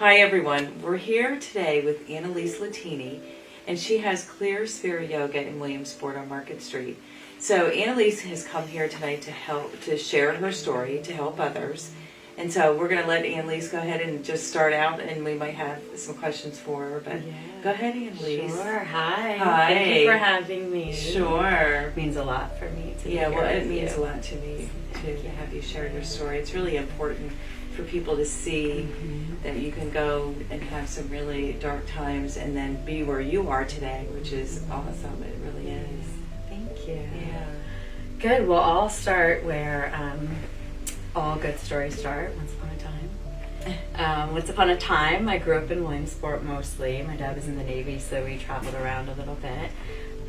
Hi everyone, we're here today with Annelise Latini, and she has Clear Sphere Yoga in Williamsport on Market Street. So Annelise has come here tonight to share her story, to help others. And so we're going to let Annelise go ahead and just start out, and we might have some questions for her. But go ahead, Annelise. Sure. Hi. Hi. Thank you for having me. Sure. It means a lot for me to be Yeah, here well, it with means you. a lot to me to have you share your story. It's really important for people to see that you can go and have some really dark times and then be where you are today, which is awesome. It really is. Thank you. Yeah. Good. Well, I'll start where all good stories start. Once upon a time. Once upon a time, I grew up in Williamsport mostly. My dad was in the Navy, so we traveled around a little bit.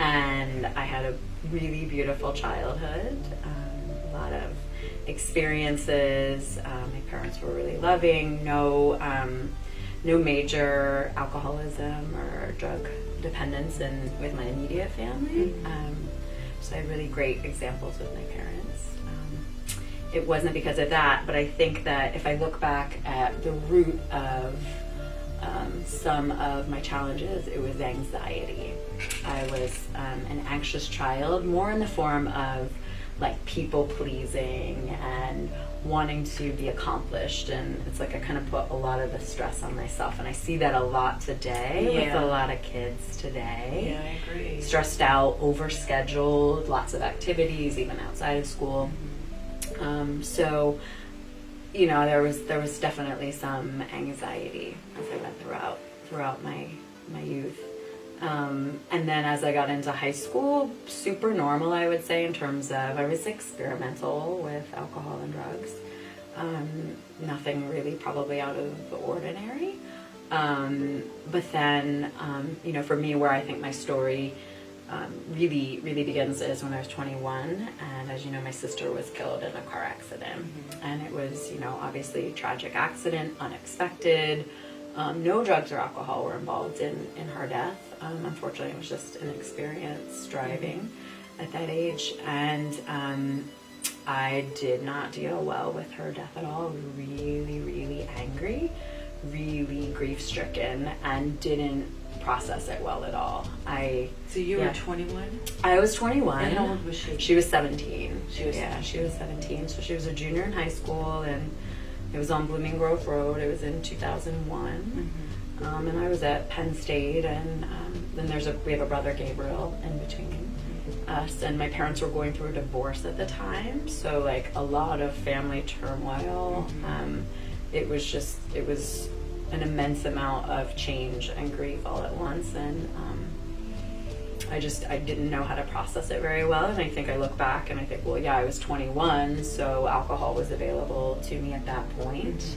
And I had a really beautiful childhood. A lot of experiences. My parents were really loving. No major alcoholism or drug dependence with my immediate family. So I had really great examples with my parents. It wasn't because of that, but I think that if I look back at the root of some of my challenges, it was anxiety. I was an anxious child, more in the form of like people pleasing and wanting to be accomplished, and it's like I kind of put a lot of the stress on myself, and I see that a lot today with a lot of kids today. Yeah, I agree. Stressed out, overscheduled, lots of activities, even outside of school. So, you know, there was definitely some anxiety as I went throughout my youth. And then as I got into high school, super normal, I would say, in terms of I was experimental with alcohol and drugs. Nothing really probably out of the ordinary. But then, you know, for me, where I think my story really, really begins is when I was 21. And as you know, my sister was killed in a car accident. And it was, you know, obviously a tragic accident, unexpected. No drugs or alcohol were involved in her death. Unfortunately, it was just an experience driving at that age. And I did not deal well with her death at all. Really, really angry, really grief-stricken, and didn't process it well at all. So you were 21? I was 21. And how old was she? She was 17. She was 17. So she was a junior in high school, and it was on Blooming Grove Road. It was in 2001. And I was at Penn State, and then we have a brother, Gabriel, in between us, and my parents were going through a divorce at the time, so like a lot of family turmoil. It was an immense amount of change and grief all at once, and I didn't know how to process it very well. And I think I look back and I think, well, yeah, I was 21, so alcohol was available to me at that point.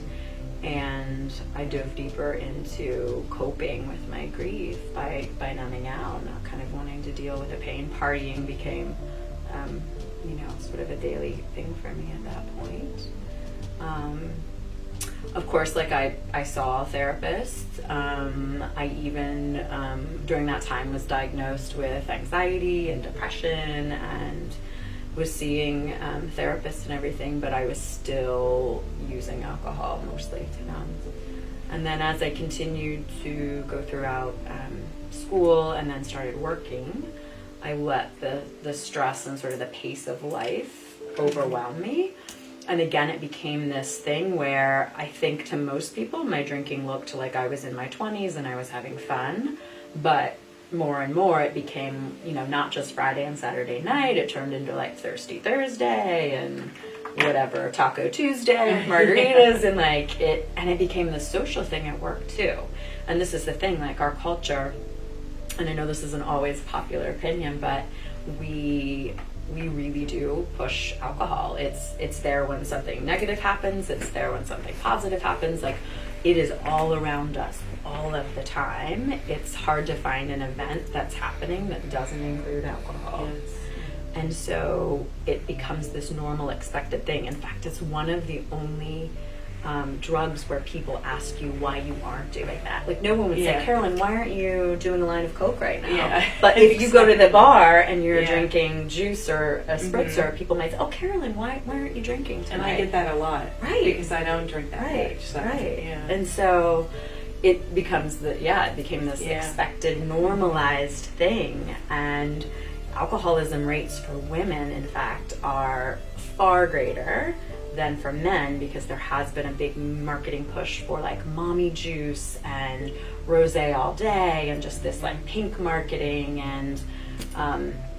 And I dove deeper into coping with my grief by numbing out, not kind of wanting to deal with the pain. Partying became, you know, sort of a daily thing for me at that point. Of course, like I saw a therapist. I even, during that time, was diagnosed with anxiety and depression, and was seeing therapists and everything, but I was still using alcohol mostly to numb. And then as I continued to go throughout school and then started working, I let the stress and sort of the pace of life overwhelm me. And again, it became this thing where I think to most people, my drinking looked like I was in my 20s and I was having fun, but more and more it became, you know, not just Friday and Saturday night. It turned into like Thirsty Thursday and whatever, Taco Tuesday with margaritas, and it became the social thing at work too. And this is the thing, like our culture, and I know this isn't always a popular opinion, but we really do push alcohol. It's there when something negative happens. It's there when something positive happens. Like, it is all around us all of the time. It's hard to find an event that's happening that doesn't include alcohol. Yes. And so it becomes this normal, expected thing. In fact, it's one of the only drugs where people ask you why you aren't doing that. Like, no one would Yeah. say, Carolyn, why aren't you doing a line of Coke right now? Yeah. But if you go to the bar and you're Yeah. drinking juice or a spritzer, people might say, oh, Carolyn, why aren't you drinking tonight? And I get that a lot. Right. Because I don't drink that much. So, Right. Yeah. And so it becomes it became this expected, normalized thing. And alcoholism rates for women, in fact, are far greater than for men, because there has been a big marketing push for like mommy juice and rosé all day and just this like pink marketing and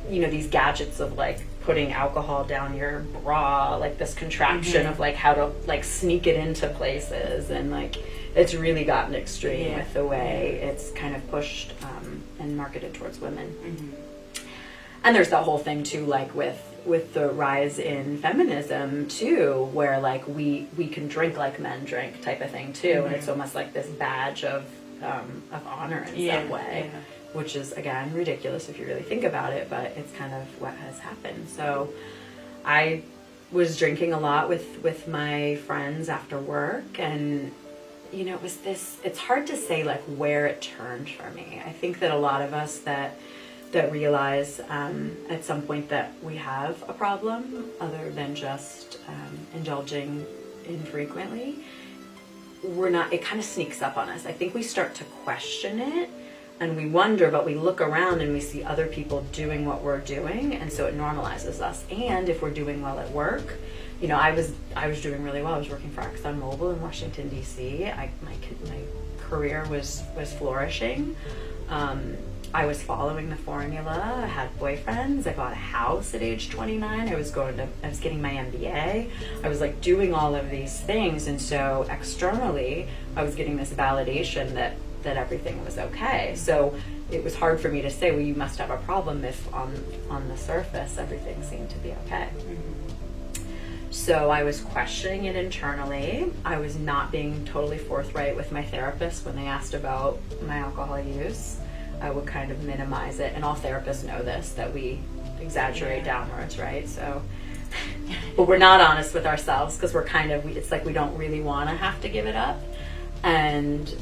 these gadgets of like putting alcohol down your bra, like this contraption of like how to like sneak it into places, and like it's really gotten extreme with the way it's kind of pushed and marketed towards women. And there's that whole thing too, like with the rise in feminism too, where like we can drink like men drink type of thing too, and it's almost like this badge of honor in some way, which is again ridiculous if you really think about it, but it's kind of what has happened. So I was drinking a lot with my friends after work, and it was it's hard to say like where it turned for me. I think that a lot of us that realize at some point that we have a problem other than just indulging infrequently, it kind of sneaks up on us. I think we start to question it and we wonder, but we look around and we see other people doing what we're doing, and so it normalizes us. And if we're doing well at work, I was doing really well. I was working for ExxonMobil in Washington, D.C. My career was flourishing. I was following the formula. I had boyfriends. I bought a house at age 29. I was getting my MBA. I was like doing all of these things, and so externally, I was getting this validation that everything was okay. So it was hard for me to say, well, you must have a problem if on the surface everything seemed to be okay. So I was questioning it internally. I was not being totally forthright with my therapist when they asked about my alcohol use. I would kind of minimize it, and all therapists know this, that we exaggerate downwards, right? So, but we're not honest with ourselves because we're it's like we don't really want to have to give it up. And,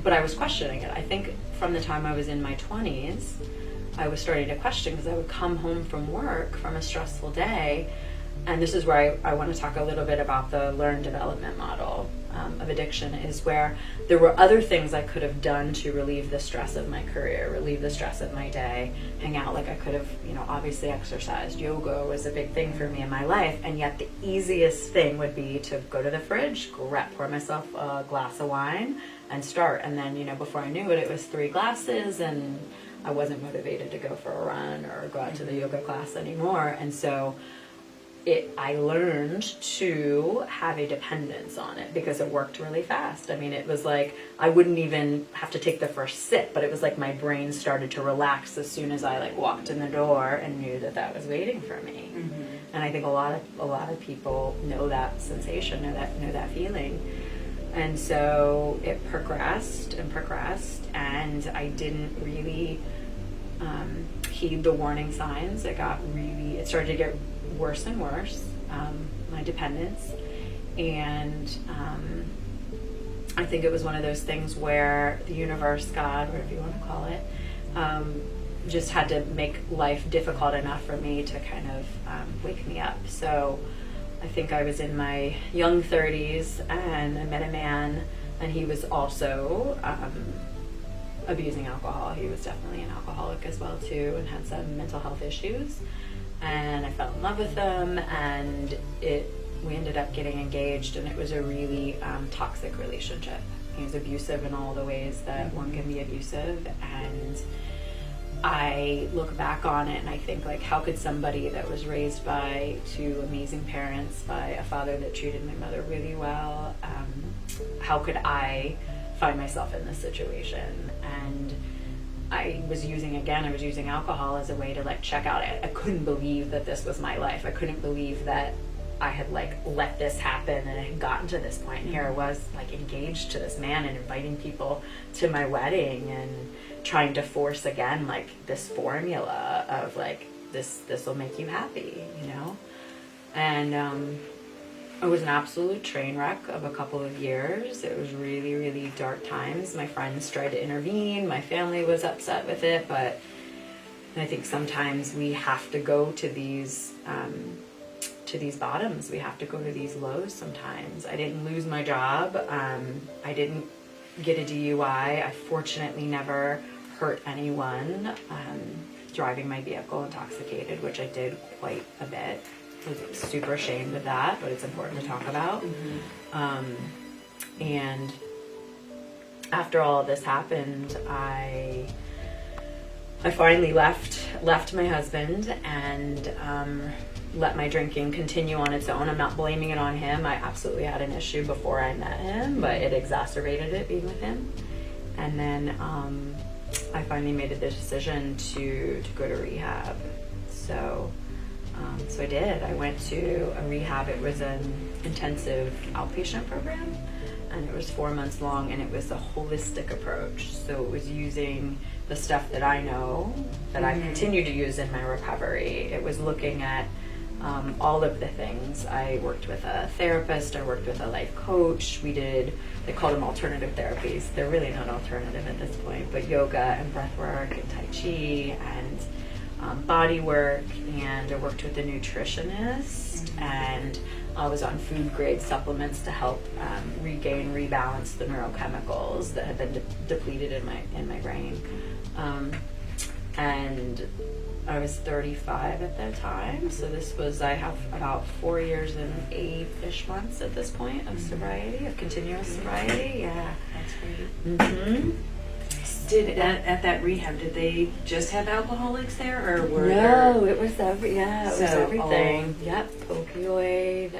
but I was questioning it. I think from the time I was in my 20s, I was starting to question, because I would come home from work from a stressful day, and this is where I want to talk a little bit about the learned development model of addiction, is where there were other things I could have done to relieve the stress of my career, relieve the stress of my day, hang out. Like I could have, obviously exercised. Yoga was a big thing for me in my life, and yet the easiest thing would be to go to the fridge, pour myself a glass of wine, and start. And then, before I knew it, it was 3 glasses, and I wasn't motivated to go for a run or go out to the yoga class anymore. And so I learned to have a dependence on it because it worked really fast. I mean, it was like I wouldn't even have to take the first sip, but it was like my brain started to relax as soon as I like walked in the door and knew that was waiting for me. And I think a lot of people know that sensation, know that feeling. And so it progressed, and I didn't really heed the warning signs. It started to get worse and worse, my dependence. And I think it was one of those things where the universe, God, whatever you want to call it, just had to make life difficult enough for me to kind of wake me up. So I think I was in my young 30s, and I met a man, and he was also abusing alcohol. He was definitely an alcoholic as well too, and had some mental health issues. And I fell in love with him, and we ended up getting engaged, and it was a really toxic relationship. He was abusive in all the ways that one can be abusive, and I look back on it and I think, like, how could somebody that was raised by 2 amazing parents, by a father that treated my mother really well, how could I find myself in this situation? And I was using alcohol as a way to like check out. I couldn't believe that this was my life. I couldn't believe that I had like let this happen and it had gotten to this point. And here I was like engaged to this man and inviting people to my wedding and trying to force again like this formula of like this will make you happy, And It was an absolute train wreck of a couple of years. It was really, really dark times. My friends tried to intervene. My family was upset with it, but I think sometimes we have to go to these bottoms. We have to go to these lows sometimes. I didn't lose my job. I didn't get a DUI. I fortunately never hurt anyone driving my vehicle intoxicated, which I did quite a bit. I was super ashamed of that, but it's important to talk about. And after all of this happened, I finally left my husband and let my drinking continue on its own. I'm not blaming it on him. I absolutely had an issue before I met him, but it exacerbated it being with him. And then I finally made the decision to go to rehab. So I did. I went to a rehab. It was an intensive outpatient program, and it was 4 months long, and it was a holistic approach. So it was using the stuff that I know, that I continue to use in my recovery. It was looking at all of the things. I worked with a therapist, I worked with a life coach. They call them alternative therapies. They're really not alternative at this point, but yoga and breath work and Tai Chi and body work, and I worked with a nutritionist, and I was on food grade supplements to help rebalance the neurochemicals that had been depleted in my brain. And I was 35 at that time, so I have about 4 years and 8-ish months at this point of sobriety, of continuous sobriety. Yeah, that's great. At that rehab, did they just have alcoholics there, or were there? It was everything. Yep, opioid,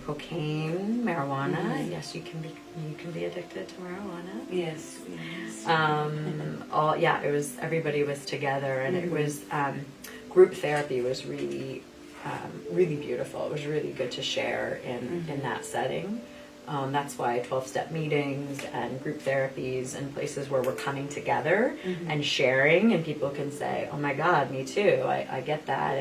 cocaine, marijuana. Yes, you can be addicted to marijuana. Yes. It was, everybody was together, and it was group therapy was really really beautiful. It was really good to share in that setting. That's why 12-step meetings and group therapies and places where we're coming together and sharing, and people can say, "Oh my God, me too. I get that,"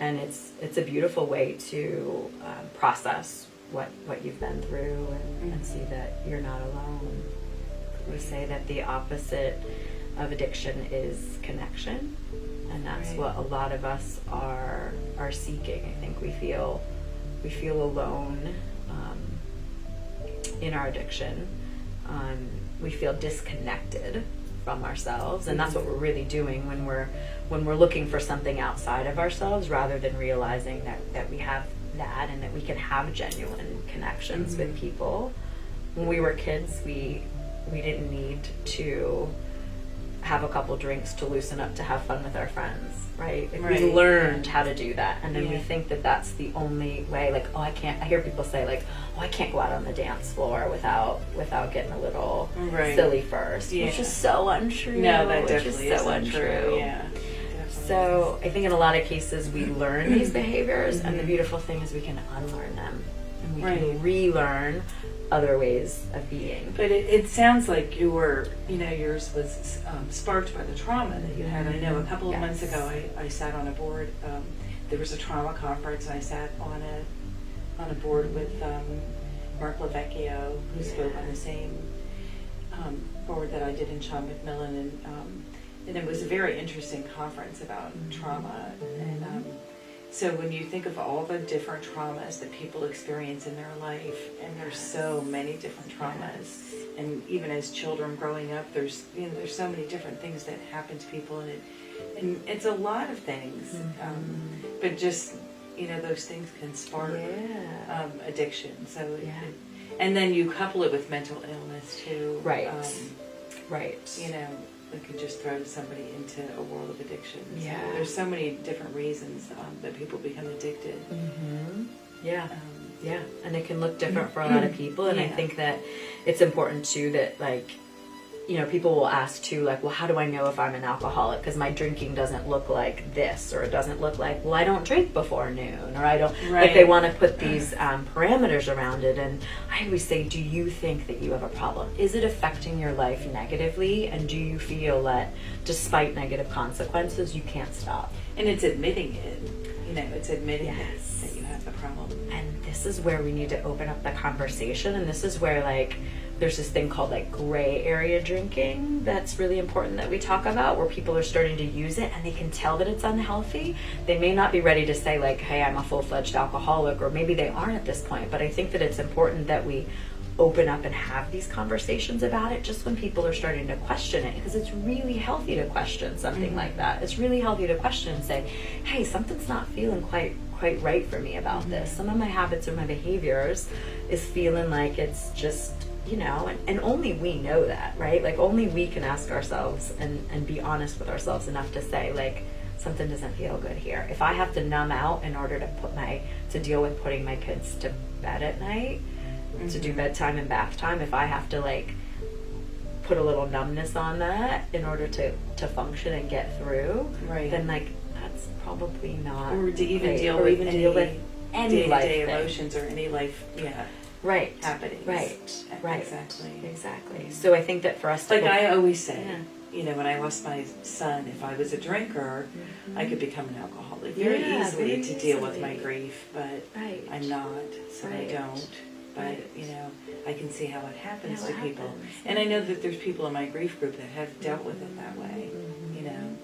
and it's a beautiful way to process what you've been through and see that you're not alone. We say that the opposite of addiction is connection, and that's what a lot of us are seeking. I think we feel alone in our addiction. We feel disconnected from ourselves, and that's what we're really doing when we're looking for something outside of ourselves, rather than realizing that we have that and that we can have genuine connections with people. When we were kids, we didn't need to have a couple drinks to loosen up, to have fun with our friends, right? We learned how to do that, and then we think that that's the only way. Like, I hear people say, like, I can't go out on the dance floor without getting a little silly first, which is so untrue. No, that definitely is so untrue. Yeah. So I think in a lot of cases we learn these behaviors, and the beautiful thing is we can unlearn them, and we can relearn other ways of being. But it sounds like yours was sparked by the trauma that you had. I know a couple of months ago I sat on a board. There was a trauma conference, and I sat on a board with Mark Lavecchio, who spoke on the same board that I did in Sean McMillan, and it was a very interesting conference about trauma. And so when you think of all the different traumas that people experience in their life, and there's so many different traumas, and even as children growing up, there's so many different things that happen to people, and it's a lot of things, but just those things can spark addiction. So and then you couple it with mental illness too, right? It could just throw somebody into a world of addiction. So Yeah. there's so many different reasons that people become addicted. And it can look different for a lot of people, and I think that it's important too that, like, people will ask too, like, well, how do I know if I'm an alcoholic? Because my drinking doesn't look like this, or it doesn't look like, well, I don't drink before noon, or I don't, like, they want to put these parameters around it. And I always say, do you think that you have a problem? Is it affecting your life negatively? And do you feel that despite negative consequences, you can't stop? And it's admitting it. It's admitting that you have the problem. And this is where we need to open up the conversation, and this is where like there's this thing called like gray area drinking that's really important that we talk about, where people are starting to use it and they can tell that it's unhealthy. They may not be ready to say like, hey, I'm a full-fledged alcoholic, or maybe they aren't at this point, but I think that it's important that we open up and have these conversations about it just when people are starting to question it, because it's really healthy to question something like that. It's really healthy to question and say, hey, something's not feeling quite right for me about this. Some of my habits or my behaviors is feeling like it's just, you know, and only we know that, right? Like only we can ask ourselves and be honest with ourselves enough to say like, something doesn't feel good here. If I have to numb out in order to deal with putting my kids to bed at night, to do bedtime and bath time, if I have to like put a little numbness on that in order to function and get through, then like that's probably not, or to even great. deal or with even any deal with any day-to-day life emotions or any life happenings. Right, exactly. So I think that for us to like I always say, you know, when I lost my son, if I was a drinker, I could become an alcoholic very easily to deal with my grief, but I'm not, so I don't. But, you know, I can see how it happens to people. And I know that there's people in my grief group that have dealt with it that way, you know.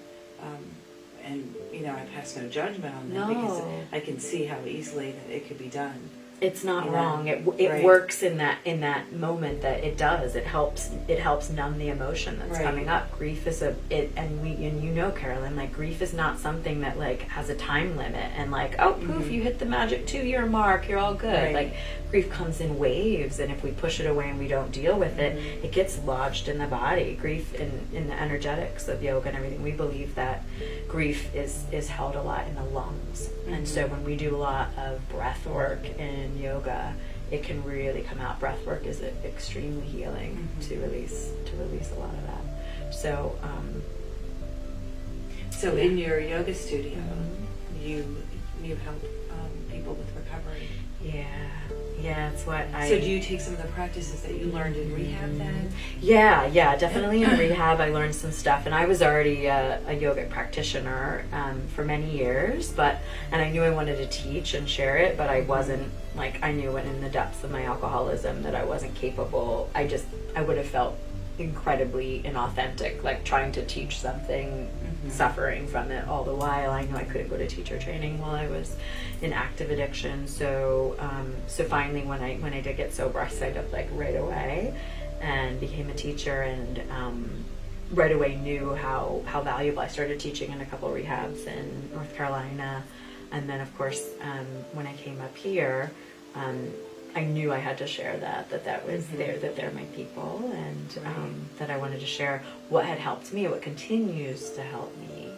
And, you know, I pass no judgment on them because I can see how easily that it could be done. It's not wrong. It works in that moment that it does. It helps numb the emotion that's coming up. Grief is and you know, Carolyn, like grief is not something that like has a time limit and like, oh poof, you hit the magic 2-year mark, you're all good. Like grief comes in waves, and if we push it away and we don't deal with it, it gets lodged in the body. Grief in the energetics of yoga and everything, we believe that grief is held a lot in the lungs. And so when we do a lot of breath work in yoga, it can really come out. Breath work is extremely healing to release a lot of that. So in your yoga studio, you help people with recovery. Yeah, it's what So do you take some of the practices that you learned in rehab then? Yeah, definitely in rehab I learned some stuff, and I was already a yogic practitioner for many years, and I knew I wanted to teach and share it, but I wasn't, like, I knew in the depths of my alcoholism that I wasn't capable. I would have felt incredibly inauthentic, like trying to teach something, suffering from it all the while. I knew I couldn't go to teacher training while I was in active addiction. So finally, when I did get sober, I signed up like right away and became a teacher, and right away knew how valuable. I started teaching in a couple of rehabs in North Carolina, and then of course when I came up here, I knew I had to share that was there, that they're my people, and that I wanted to share what had helped me, what continues to help me,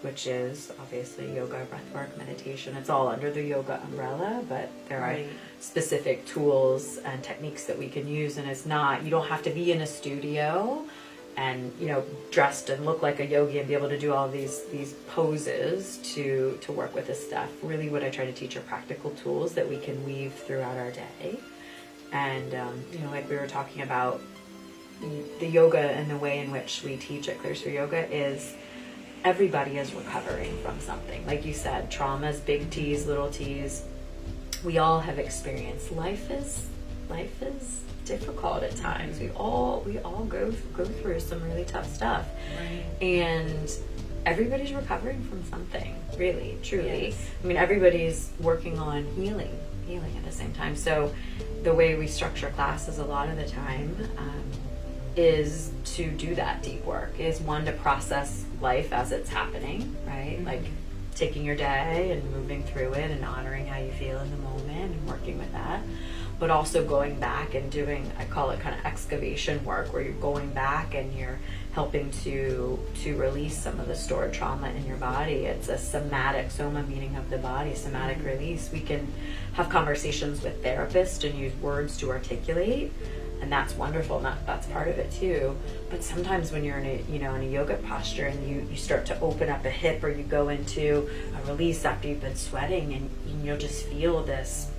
which is obviously yoga, breathwork, meditation. It's all under the yoga umbrella, but there are specific tools and techniques that we can use, and you don't have to be in a studio and, you know, dressed and look like a yogi and be able to do all these poses to work with this stuff. Really what I try to teach are practical tools that we can weave throughout our day. And, you know, like we were talking about, the yoga and the way in which we teach at Clear Sphere Yoga is everybody is recovering from something. Like you said, traumas, big T's, little T's, we all have experienced. Life is difficult at times. We all go through some really tough stuff, and everybody's recovering from something, really, truly. I mean, everybody's working on healing at the same time. So the way we structure classes a lot of the time is to do that deep work, is one, to process life as it's happening, right? Like taking your day and moving through it and honoring how you feel in the moment and working with that. But also going back and doing, I call it kind of excavation work, where you're going back and you're helping to release some of the stored trauma in your body. It's a somatic, soma meaning of the body, somatic release. We can have conversations with therapists and use words to articulate, and that's wonderful, and that's part of it too. But sometimes when you're in a yoga posture and you start to open up a hip, or you go into a release after you've been sweating, and you'll just feel this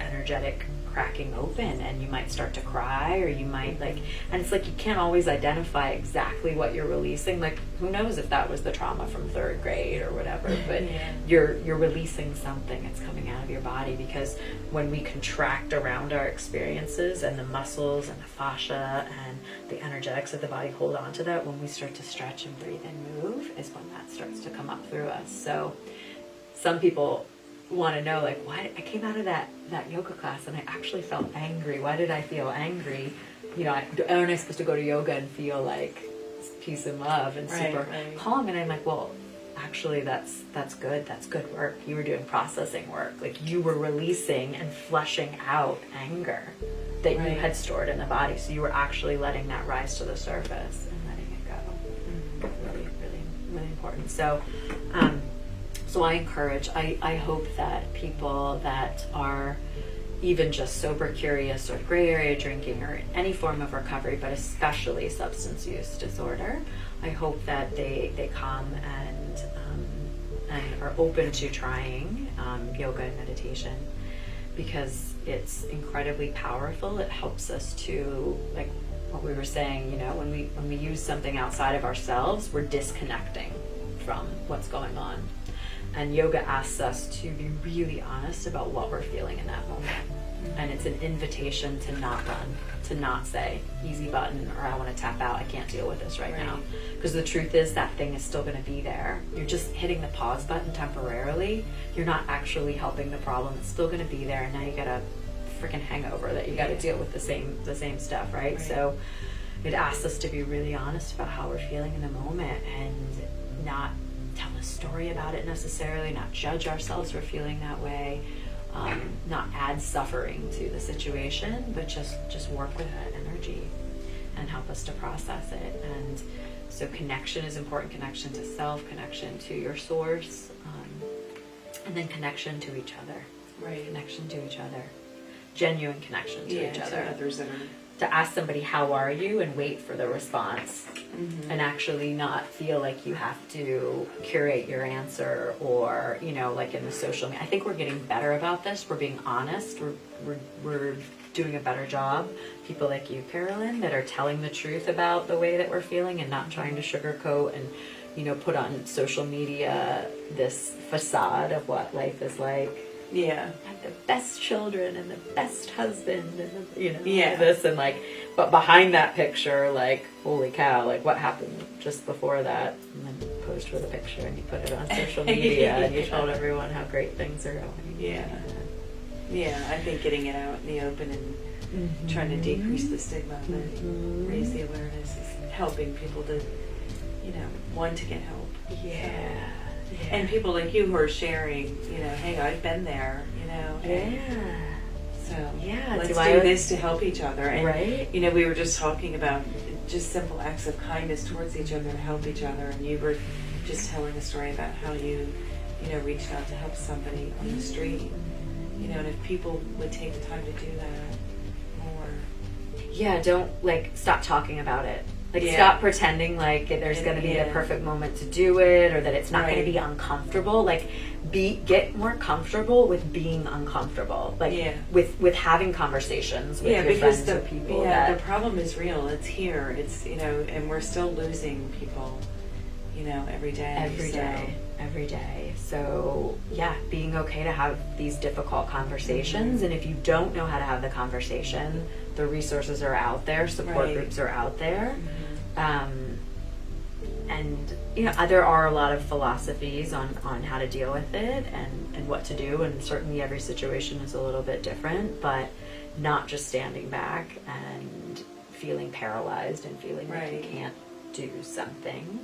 energetic cracking open, and you might start to cry, or you might like, and it's like you can't always identify exactly what you're releasing. Like, who knows if that was the trauma from 3rd grade or whatever, but you're releasing something. It's coming out of your body, because when we contract around our experiences, and the muscles and the fascia and the energetics of the body hold on to that, when we start to stretch and breathe and move is when that starts to come up through us. So some people want to know, like, why I came out of that yoga class and I actually felt angry. Why did I feel angry? You know, aren't I supposed to go to yoga and feel like peace and love and super calm? And I'm like, well, actually that's good. That's good work. You were doing processing work. Like, you were releasing and flushing out anger that you had stored in the body. So you were actually letting that rise to the surface and letting it go. Really, really, really important. So, so I encourage, I hope that people that are even just sober curious or gray area drinking or any form of recovery, but especially substance use disorder, I hope that they come and are open to trying yoga and meditation, because it's incredibly powerful. It helps us to, like what we were saying, you know, when we use something outside of ourselves, we're disconnecting from what's going on. And yoga asks us to be really honest about what we're feeling in that moment. And it's an invitation to not run, to not say, easy button, or I want to tap out, I can't deal with this right now. Because the truth is, that thing is still going to be there. You're just hitting the pause button temporarily. You're not actually helping the problem. It's still going to be there, and now you got a freaking hangover that you got to deal with the same stuff, right? So it asks us to be really honest about how we're feeling in the moment, and not tell a story about it necessarily, not judge ourselves for feeling that way, not add suffering to the situation, but just work with that energy and help us to process it. And so connection is important, connection to self, connection to your source, and then connection to each other. Connection to each other. Genuine connection to each other. To others that are... To ask somebody, how are you, and wait for the response, and actually not feel like you have to curate your answer, or, you know, like in the social media. I think we're getting better about this. We're being honest. We're doing a better job. People like you, Carolyn, that are telling the truth about the way that we're feeling, and not trying to sugarcoat and, you know, put on social media this facade of what life is like. Yeah. Have the best children and the best husband and the, you know, this, and like, but behind that picture, like, holy cow, like what happened just before that, and then you posed for the picture and you put it on social media and you told everyone how great things are going. Yeah, I think getting it out in the open and trying to decrease the stigma of it, raise the awareness, is helping people to, you know, want to get help. And people like you who are sharing, you know, hey, I've been there, you know. So let's do this to help each other. And, you know, we were just talking about just simple acts of kindness towards each other to help each other. And you were just telling a story about how you know, reached out to help somebody on the street. You know, and if people would take the time to do that more. Don't, like, stop talking about it. Like, stop pretending like there's going to be the perfect moment to do it, or that it's not going to be uncomfortable. Like, get more comfortable with being uncomfortable. Like, with having conversations with your friends or people. Yeah, the problem is real. It's here. It's, you know, and we're still losing people, you know, every day. Every day. So, being okay to have these difficult conversations. And if you don't know how to have the conversation, the resources are out there, support groups are out there. And, you know, there are a lot of philosophies on how to deal with it and what to do. And certainly every situation is a little bit different, but not just standing back and feeling paralyzed and feeling like you can't do something.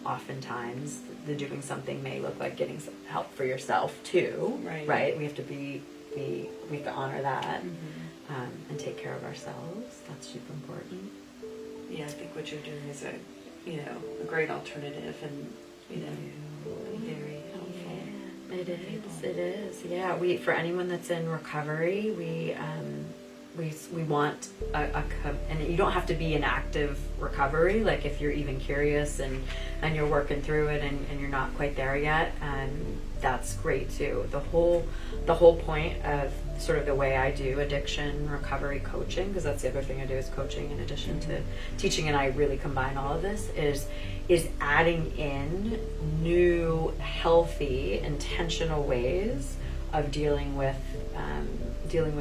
Oftentimes the doing something may look like getting some help for yourself too, right? We have to honor that and take care of ourselves. That's super important. Yeah, I think what you're doing is a great alternative, and, you know, very helpful. It is. Yeah, for anyone that's in recovery, we want and you don't have to be in active recovery. Like, if you're even curious and you're working through it and you're not quite there yet, that's great too. The whole point of sort of the way I do addiction recovery coaching, because that's the other thing I do is coaching in addition to teaching, and I really combine all of this, is adding in new, healthy, intentional ways of dealing with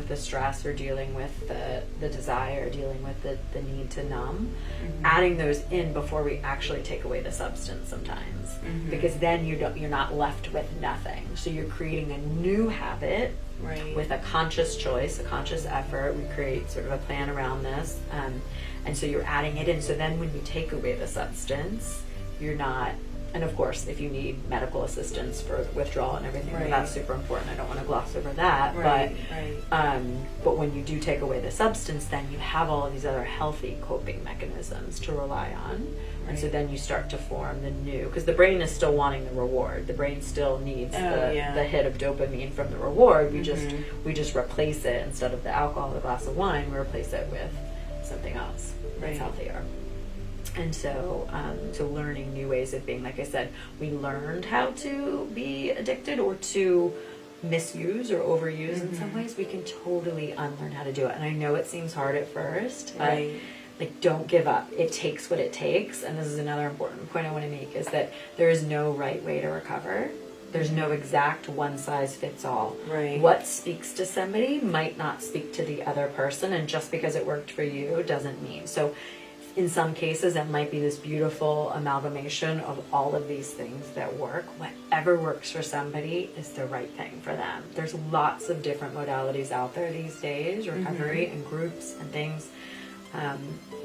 the stress, or dealing with the desire, dealing with the need to numb, adding those in before we actually take away the substance sometimes, because then you're not left with nothing. So you're creating a new habit with a conscious choice, a conscious effort. We create sort of a plan around this, and so you're adding it in. So then when you take away the substance, you're not. And of course, if you need medical assistance for withdrawal and everything, that's super important. I don't want to gloss over that. But when you do take away the substance, then you have all of these other healthy coping mechanisms to rely on. And so then you start to form the new, because the brain is still wanting the reward. The brain still needs the hit of dopamine from the reward. We just replace it. Instead of the alcohol, the glass of wine, we replace it with something else that's healthier. And so, learning new ways of being, like I said, we learned how to be addicted or to misuse or overuse in some ways. We can totally unlearn how to do it. And I know it seems hard at first, but like, don't give up. It takes what it takes. And this is another important point I want to make, is that there is no right way to recover. There's no exact one size fits all. What speaks to somebody might not speak to the other person, and just because it worked for you doesn't mean. So in some cases, it might be this beautiful amalgamation of all of these things that work. Whatever works for somebody is the right thing for them. There's lots of different modalities out there these days, recovery and groups and things.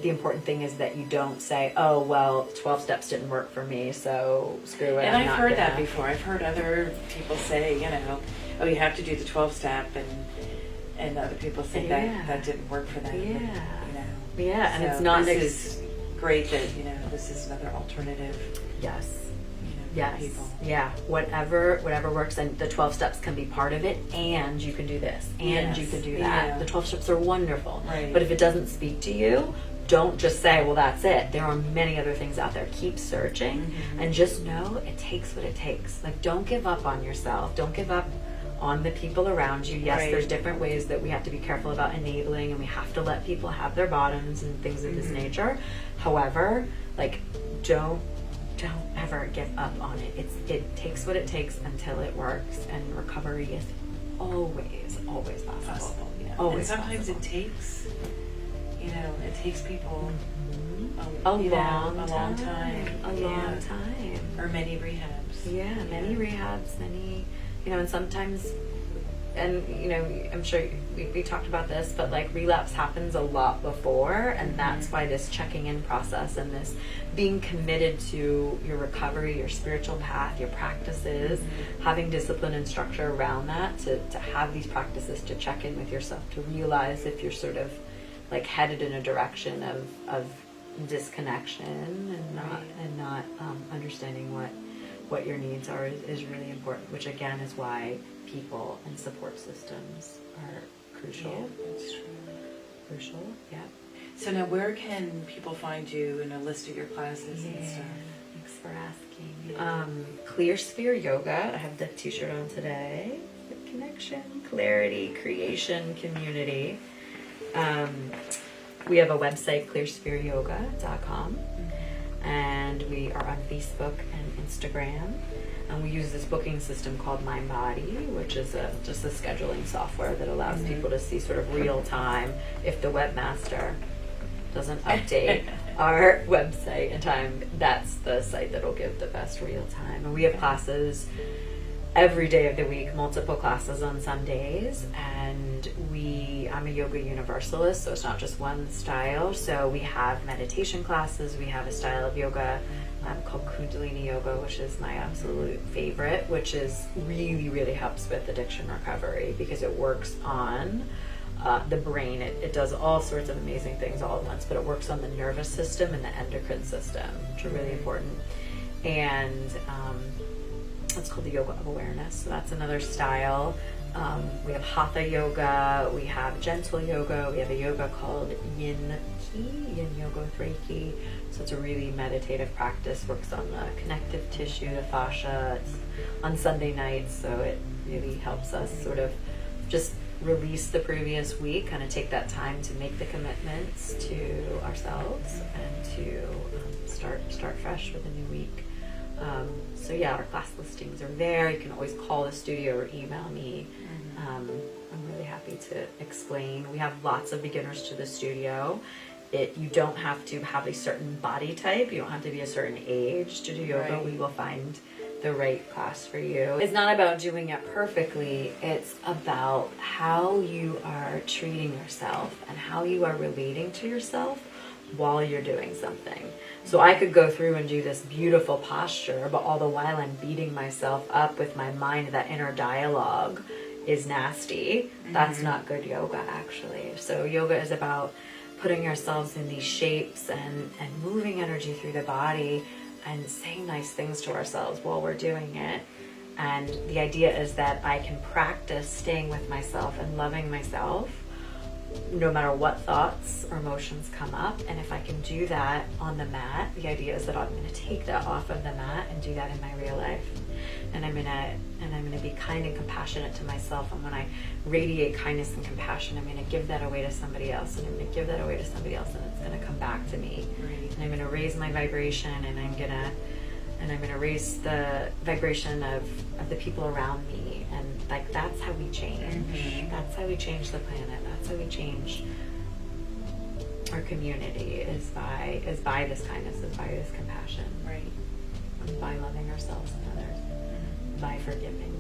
The important thing is that you don't say, oh, well, 12 steps didn't work for me, so screw it. And I've heard that before. I've heard other people say, oh, you have to do the 12-step, and other people say that didn't work for them. Yeah, and so it's not. This is great that this is another alternative. Yes. For people. Yeah. Whatever works, and the 12 steps can be part of it. And you can do this, and you can do that. Yeah. The 12 steps are wonderful. But if it doesn't speak to you, don't just say, well, that's it. There are many other things out there. Keep searching, and just know it takes what it takes. Like, don't give up on yourself. Don't give up on the people around you. Yes, there's different ways that we have to be careful about enabling, and we have to let people have their bottoms and things of this nature. However, like, don't ever give up on it. It takes what it takes until it works, and recovery is always possible. And sometimes it takes people a long time. Or many rehabs. Many rehabs, and sometimes, and I'm sure we talked about this, but like, relapse happens a lot before, and that's why this checking in process and this being committed to your recovery, your spiritual path, your practices, having discipline and structure around that, to have these practices to check in with yourself, to realize if you're sort of like headed in a direction of disconnection and not understanding what your needs are is really important, which again is why people and support systems are crucial. Yeah, that's true. Crucial, yeah. So now, where can people find you and a list of your classes and stuff? Thanks for asking. Clear Sphere Yoga. I have the t-shirt on today. Connection, clarity, creation, community. We have a website, clearsphereyoga.com. And we are on Facebook and Instagram, and we use this booking system called My Body, which is just a scheduling software that allows people to see sort of real time. If the webmaster doesn't update our website in time, that's the site that will give the best real time. And we have classes every day of the week, multiple classes on some days, and I'm a yoga universalist, so it's not just one style. So we have meditation classes, we have a style of yoga called Kundalini Yoga, which is my absolute favorite, which is really helps with addiction recovery, because it works on the brain. It does all sorts of amazing things all at once, but it works on the nervous system and the endocrine system, which are really important. And it's called the Yoga of Awareness. So that's another style. We have Hatha Yoga, we have Gentle Yoga, we have a yoga called Yin Yoga with Reiki. So it's a really meditative practice, works on the connective tissue, the fascia. It's on Sunday nights, so it really helps us sort of just release the previous week, kind of take that time to make the commitments to ourselves and to start fresh with a new week. So yeah, our class listings are there. You can always call the studio or email me. I'm really happy to explain. We have lots of beginners to the studio. You don't have to have a certain body type. You don't have to be a certain age to do yoga. Right. We will find the right class for you. It's not about doing it perfectly. It's about how you are treating yourself and how you are relating to yourself while you're doing something. So I could go through and do this beautiful posture, but all the while I'm beating myself up with my mind. That inner dialogue is nasty. That's not good yoga, actually. So yoga is about putting ourselves in these shapes and moving energy through the body and saying nice things to ourselves while we're doing it. And the idea is that I can practice staying with myself and loving myself no matter what thoughts or emotions come up. And if I can do that on the mat, the idea is that I'm going to take that off of the mat and do that in my real life. And I'm gonna be kind and compassionate to myself. And when I radiate kindness and compassion, I'm gonna give that away to somebody else, and I'm gonna give that away to somebody else, and it's gonna come back to me. Right. And I'm gonna raise my vibration, and I'm gonna raise the vibration of the people around me. And like, that's how we change. That's how we change the planet. That's how we change our community, is by this kindness, is by this compassion. Right. And by loving ourselves and others. By forgiving.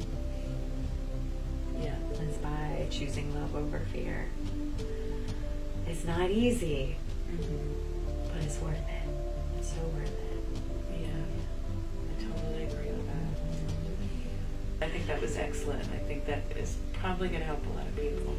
Yeah. Is by choosing love over fear. It's not easy, but it's worth it. It's so worth it. Yeah. I totally agree with that. I think that was excellent. I think that is probably going to help a lot of people.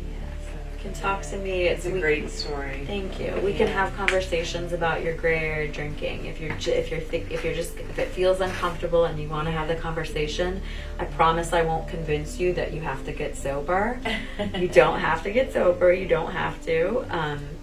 You can talk to me. It's a great story. Thank you. We can have conversations about your gray drinking. If it feels uncomfortable and you want to have the conversation, I promise I won't convince you that you have to get sober. You don't have to get sober. You don't have to.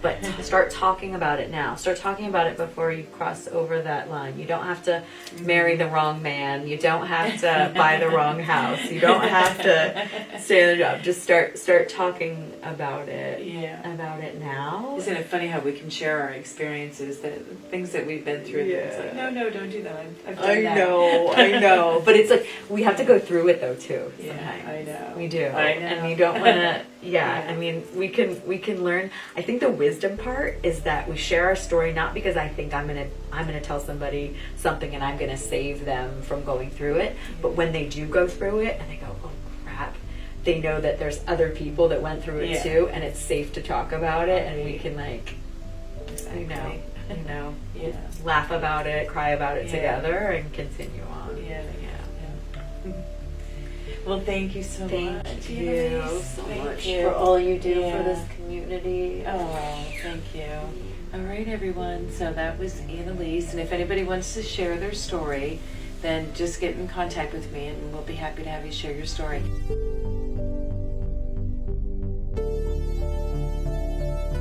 But start talking about it now. Start talking about it before you cross over that line. You don't have to marry the wrong man. You don't have to buy the wrong house. You don't have to stay in the job. Just start talking about it. Yeah. About it now. Isn't it funny how we can share our experiences, that things that we've been through? Yeah. It's like, no, don't do that. I've done that. I know. But it's like, we have to go through it though too. Yeah, Sometimes. I know. We do. I know. And you don't want to. Yeah. I mean, we can learn. I think the wisdom part is that we share our story not because I think I'm gonna tell somebody something and I'm gonna save them from going through it, but when they do go through it and they go, oh crap, they know that there's other people that went through it too, and it's safe to talk about it, and we can like, Exactly. you know, Yeah. laugh about it, cry about it together, and continue on. Yeah. Well, thank you so much. Thank you Annelise. so Thank much you. for all you do Yeah. for this community. Oh, thank you. All right, everyone. So that was Annelise. And if anybody wants to share their story, then just get in contact with me and we'll be happy to have you share your story.